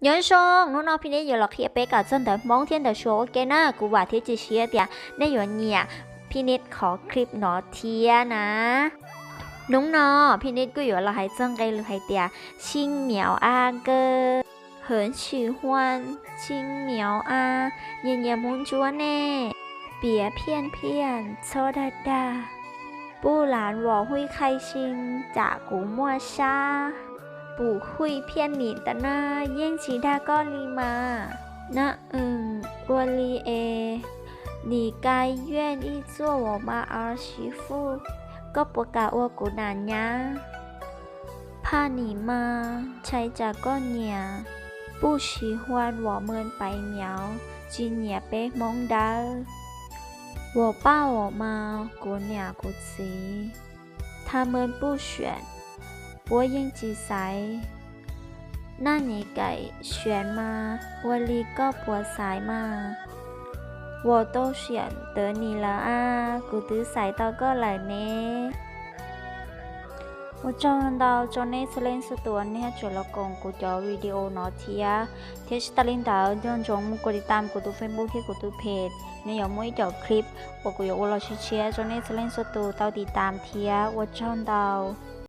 nhớ xong nó nói phía giờ là khi bé cả chân tới mong thiên tới số ok naกูว่าที่จะเชียร์เดียในหยวนเนี่ยพี่นิดขอคลิปหนอเทียนะนุ้งนอพี่นิดกูอยู่เราให้จังไกลหรือให้เดียชิงเหมียวอาเกอ很喜欢青苗啊年年梦着呢别骗骗错的的不然我会开心จากกูมัวซา不会骗你的呢ยัง其他ก็ลีมานะ我ลีเอ你该愿意做我妈儿媳妇ก็ประกาศว่ากูนานยะ怕你吗ใช่จากก็เนี่ย不喜欢我们白苗今年被蒙到我爸我妈姑娘姑子他们不选我应几歳那你给选吗我离个博赛吗我都选得你了啊กูตื้อสายต่อก็เลยเนี่ย我找到做那次练习ตัวเนี่ยจุลกงกูจะวิดีโอเนาะที่ที่สตาร์ลินดาวย้อนจงมุกติดตามกูตัวเฟซบุ๊กที่กูตัวเพจเนี่ยยังไม่จบคลิปว่ากูอยากว่าเราเชียร์จนใน次练习ตัว到ติดตามที่ว่า找到